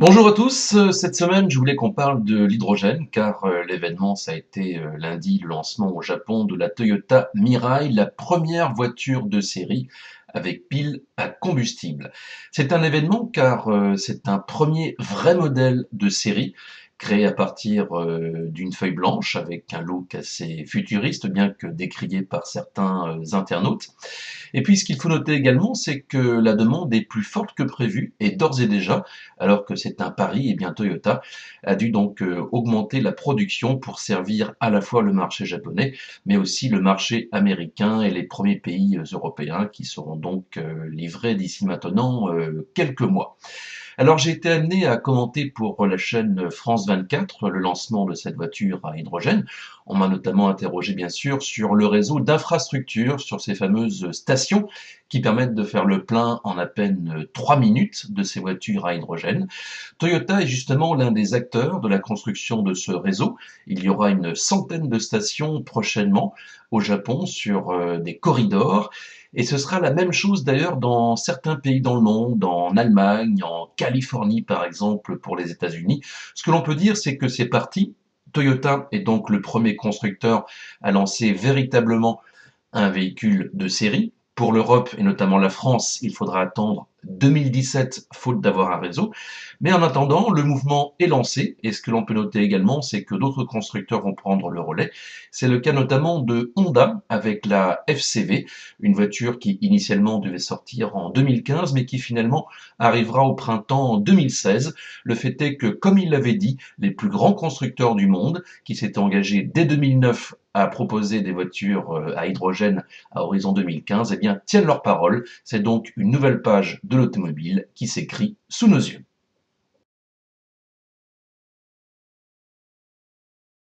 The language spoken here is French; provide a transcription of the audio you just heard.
Bonjour à tous, cette semaine je voulais qu'on parle de l'hydrogène car l'événement ça a été lundi le lancement au Japon de la Toyota Mirai, la première voiture de série avec pile à combustible. C'est un événement car c'est un premier vrai modèle de série créé à partir d'une feuille blanche avec un look assez futuriste bien que décrié par certains internautes. Et puis ce qu'il faut noter également, c'est que la demande est plus forte que prévu et d'ores et déjà, alors que c'est un pari, et bien Toyota a dû donc augmenter la production pour servir à la fois le marché japonais, mais aussi le marché américain et les premiers pays européens qui seront donc livrés d'ici maintenant quelques mois. Alors j'ai été amené à commenter pour la chaîne France 24 le lancement de cette voiture à hydrogène. On m'a notamment interrogé bien sûr sur le réseau d'infrastructures, sur ces fameuses stations qui permettent de faire le plein en à peine 3 minutes de ces voitures à hydrogène. Toyota est justement l'un des acteurs de la construction de ce réseau. Il y aura une centaine de stations prochainement au Japon sur des corridors. Et ce sera la même chose d'ailleurs dans certains pays dans le monde, en Allemagne, en Californie par exemple pour les États-Unis. Ce que l'on peut dire, c'est que c'est parti. Toyota est donc le premier constructeur à lancer véritablement un véhicule de série. Pour l'Europe et notamment la France, il faudra attendre 2017 faute d'avoir un réseau. Mais en attendant, le mouvement est lancé et ce que l'on peut noter également, c'est que d'autres constructeurs vont prendre le relais. C'est le cas notamment de Honda avec la FCV, une voiture qui initialement devait sortir en 2015 mais qui finalement arrivera au printemps 2016. Le fait est que, comme il l'avait dit, les plus grands constructeurs du monde, qui s'étaient engagés dès 2009 à proposer des voitures à hydrogène à horizon 2015, eh bien, tiennent leur parole. C'est donc une nouvelle page de l'automobile qui s'écrit sous nos yeux.